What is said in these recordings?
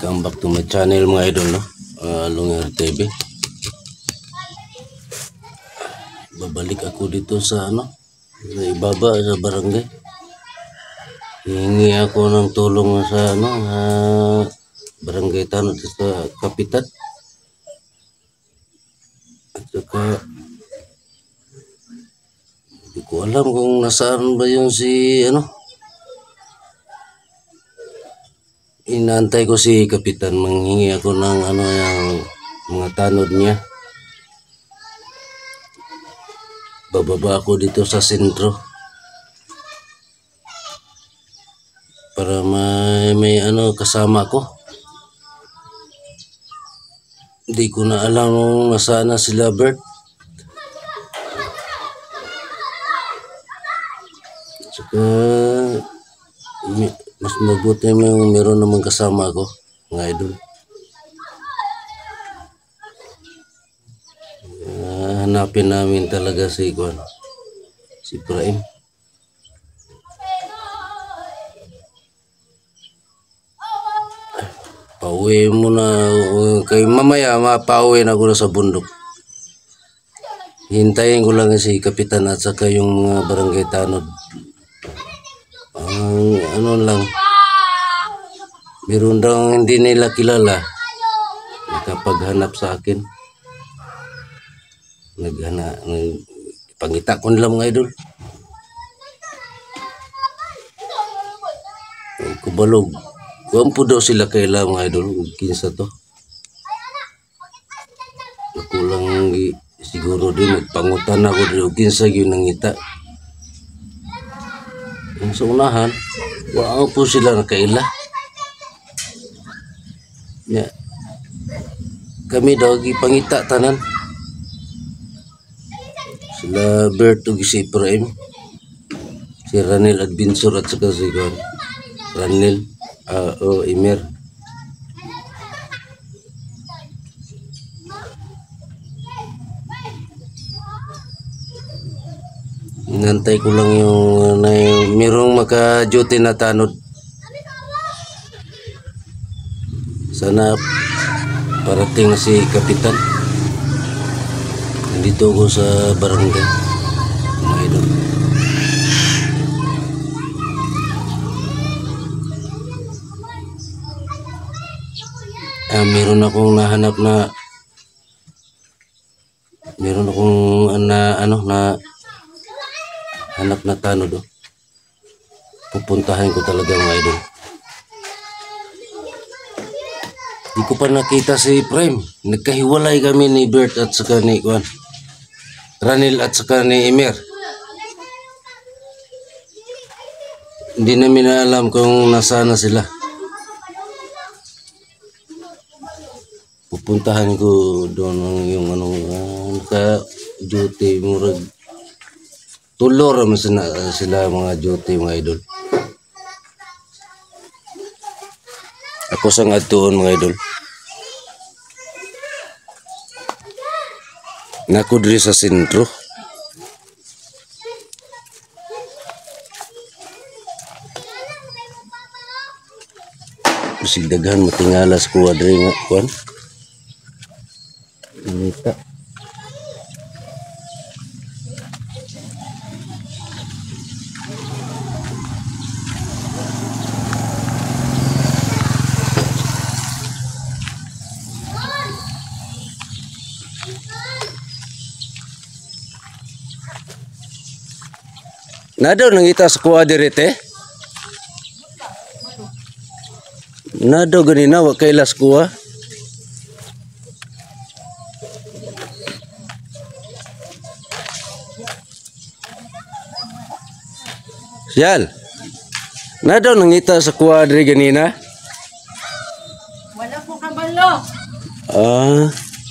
Welcome back to my channel mga idol, no? Lunger TV. Babalik ako dito sa sa ibaba sa barangay. Hihingi ako ng tulong sa barangay Tanod sa kapitan. At saka hindi ko alam kung nasaan ba yung si inaantay ko si kapitan. Manghingi ako ng yung mga tanod niya. Bababa ako dito sa sentro para may kasama ko. Hindi ko na alam kung nasaan na sila Bert. Saka mas mabuti meron namang kasama ko mga idol. Hanapin namin talaga si Prime. Pauwi muna kay mamaya, mapauwi na ako na sa bundok. Hintayin ko lang si kapitan at saka yung mga barangay Tanod. Lang, meron daw hindi nila kilala, nakapaghanap sa akin. Pangita ko nila mga idol. Kubalog kuwan po daw sila kaila mga idol. Kinsa to, ako lang siguro din nagpangutan ako din kinsa yun nangita. Sa unahan, wala po sila nakaila. Kami daw gipangita tanan. Sila Bert ug si Prime, si Ranel Advinsor at saka si Ranel Imer. Nantay ko lang yung merong maka-duty na tanod. Sana parating na si kapitan. Nandito ako sa barangay mga idol. Meron akong nahanap na hanap na tanod. Pupuntahan ko talaga mga idol. Di ko pa nakita si Prime. Nagkahiwalay kami ni Bert at saka ni Ranel at saka ni Imer. Hindi namin alam kung nasaan na sila. Pupuntahan ko doon yung naka-duty murag tulor naman sila mga duty mga idol. Ako sang adtuon mga idol. Nako diri sa sentro. Bisig daghan matingalas ko diri nga kuan. Inita. Nado nangita sa kuha direte? Nado ganina wa kay las kuha? Siyal. Nado nangita sa kuha diri ganina? Wala po kabalo.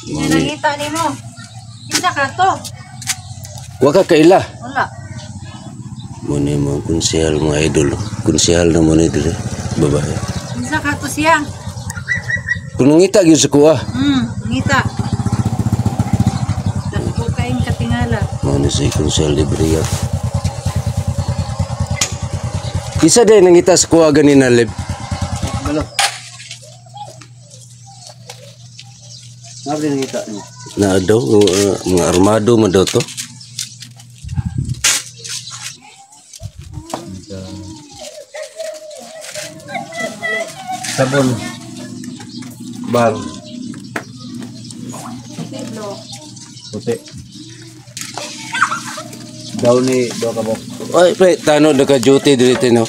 Nangita nimo. Kinsa ka to? Wa ka kaila? Wala. Muna mga kunsihal mga idol. Kunsihal na muna dito. Babae. Kinsa ka to siya? Kung nangita yun sa kuha. Ngita. Dako kaing katingala. Muna si kunsihal de Bria. Isa din nangita sa kuha ganina, Lib. Nga binangita niyo. Na daw, mga armado man daw to. Sabon. Bar. Puti. Daw ni do ka mo. Ay, pre, tano naka-duty dito, no?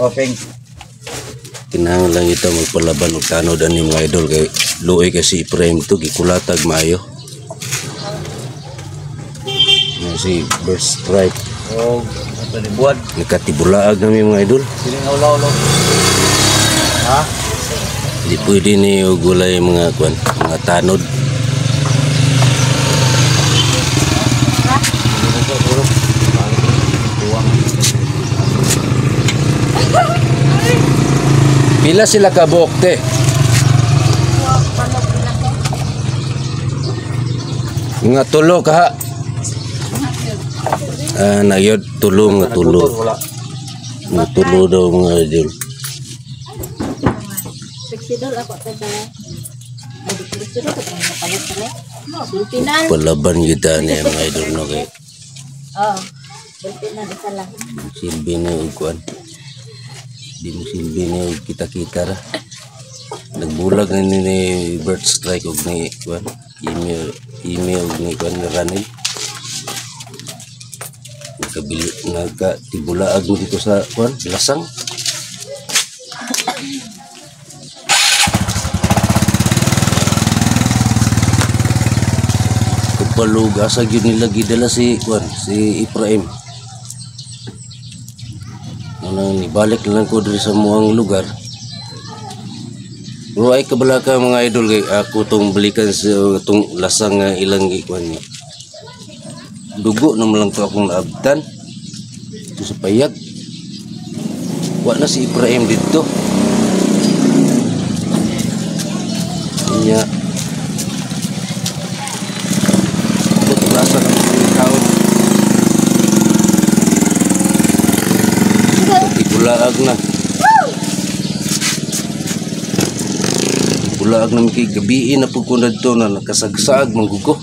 Open. Kinahanglan ito magpalaban og tanod ani mga idol kay luoy kasi frame to gikulatag maayo. Nga si Burst Strike Oh, ano ni buwan? nakatibulaag nami mga idol. Sini nga ulo-ulo. Ha? Di pwede ni gulay mga kwan, mga tanod. Pila sila kabok te? Nga tulo kaha. Nagyod tulo nga tulo. Wala. Nga tulo daw mga idol. Flexible ako taga. Flexible ko taga palit pala. Filipinal. Palaban kita niya mga idol no kay Oh. Filipinal isa lang. silbi na yung kuan. Di mo silbi na yung kita-kita ra. Nagbulag na ni Bird Strike og ni kuan. Email og ni kuan ni Ranil. Nagkatibulaag mo dito sa kuan, lasang. Kapalug asa gyud nila gidala si kuan, si Ibrahim. Nang nibalik lang ko diri sa muang lugar. Pero ay kabala ka mga idol kay ako tong balikan sa tong lasang nga ilang kuan ni. Dugo naman lang to akong naabtan. Ito sa payag. Wa na si Ibrahim dito. Kanya rasa ng tao. Bulaag na. Bulaag na mikay gabiin na pagkunad to na nakasagsag manggugo.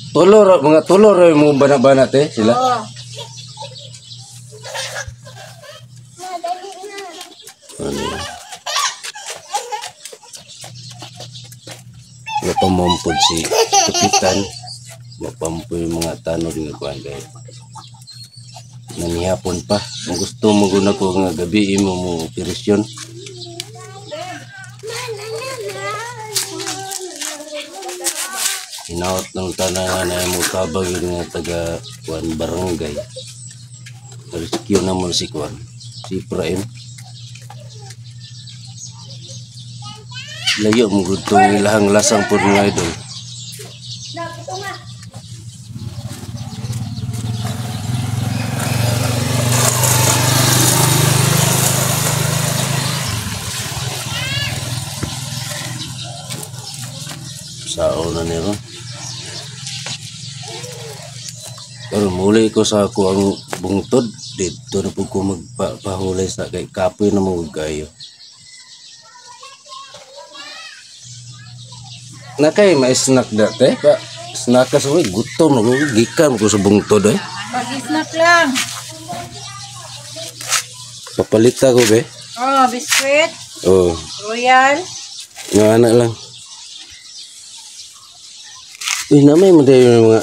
Tulor, mga tulor mo bana-bana te sila. Oh. Ano? Napamumpod si Kapitan. Mapampoy yung mga tanod nga kuhan kay nanihapon pa. Kung gusto mo guna ko nga gabi mo operasyon. Hinaot ng tanan na mo tabag yung nga taga kuhan barangay. Rescue naman si kuhan. Si Ibrahim. Layo mo gudtong ilahang lasang po nga idol. Sao na nila. Pero muli ko sa ako ang bungtod. Dito na po ko magpahulay sa kay kapoy na mga kayo. Nakay may snack dati pa snack ka sa gutom na gikan ko sa bungtod ay. Pag-snack lang. Papalita ko be. Oh, biskuit. Oh, Royal. nga anak lang. Uy, namay mo dahil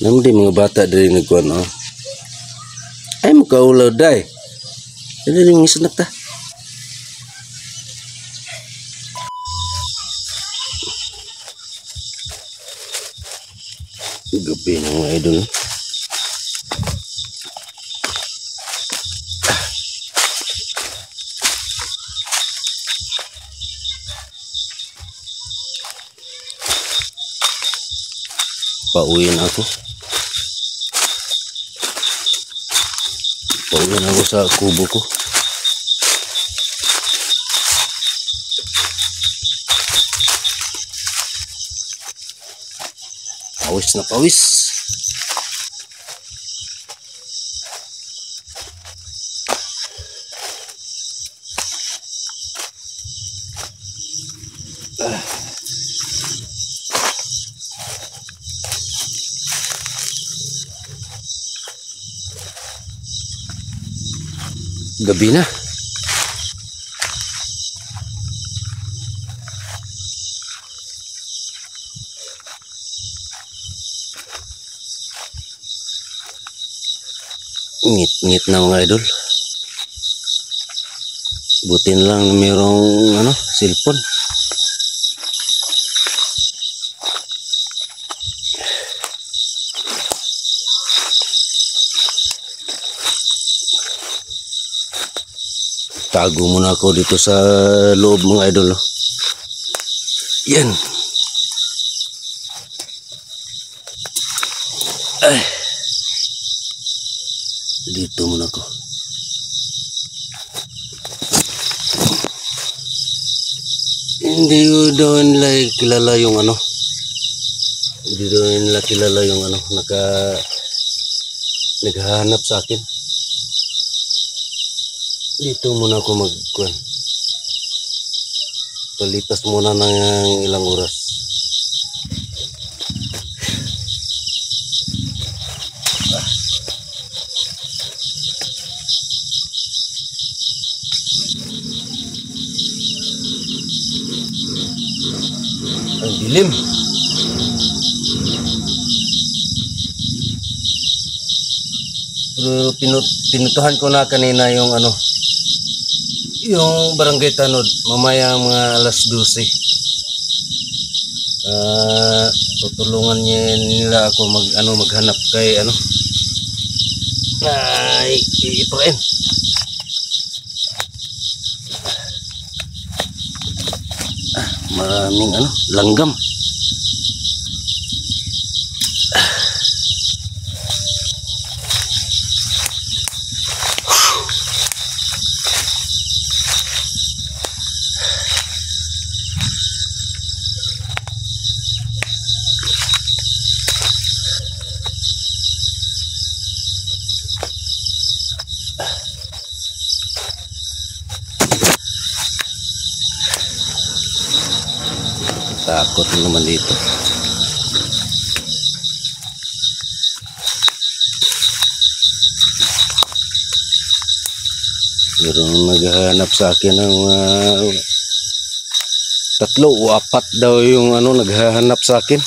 mga bata dari nagkuhan oh. Ay mo kaulaw day. Ano yung snack ta? Gabi ng mga idol. Pauwiin ako. Pauwiin ako sa kubo ko. Pawis na pawis. Gabi na. Ngit-ngit na mga idol. Butin lang mayroong cellphone. Tago muna ako dito sa loob mga idol. Yan. Dito muna ako. Hindi daw nila kilala yung Hindi daw nila kilala yung naghahanap sa akin. Dito muna ako magkuhan. Palipas muna ng ilang oras. Ang dilim. Pero pinutuhan ko na kanina yung yung barangay Tanod mamaya mga alas 12. Tutulungan nila ako maghanap kay Ipraen. Maraming langgam. Takot naman dito. Mayroong naghahanap sa akin ng 3 o 4 daw yung naghahanap sa akin.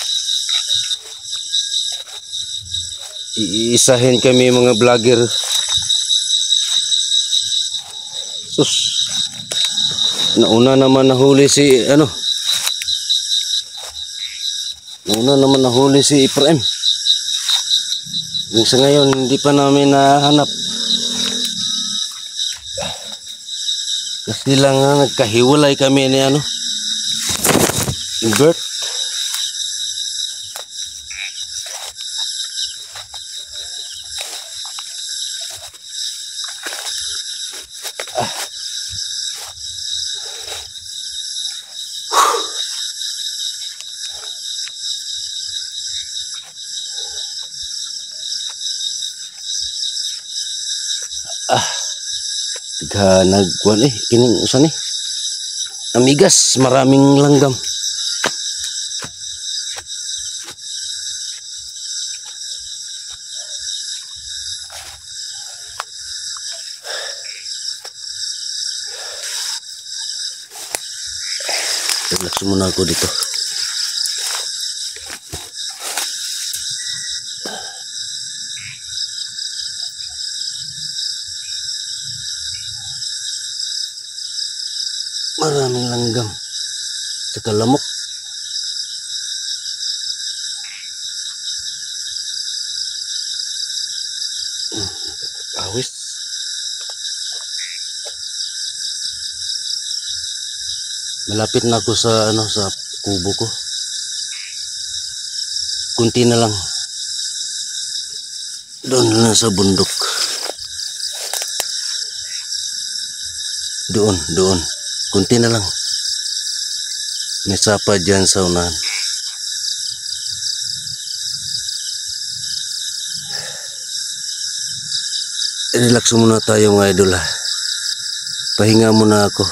Iisahin kami mga vlogger. Sus. Nauna naman nahuli si Ipraen. Yung sa ngayon hindi pa namin nahanap. Kasi lang nagkahiwalay kami ni Bert. Nagkuhan kining usa ni amigas, maraming langgam. Relax muna ako dito. Maraming langgam saka lamok. Awis. Malapit na ako sa sa kubo ko. Kunti na lang. Doon na sa bundok. Doon. Kunti na lang. May sapa dyan sa unahan. Relax muna tayo mga idol ha. Pahinga muna ako.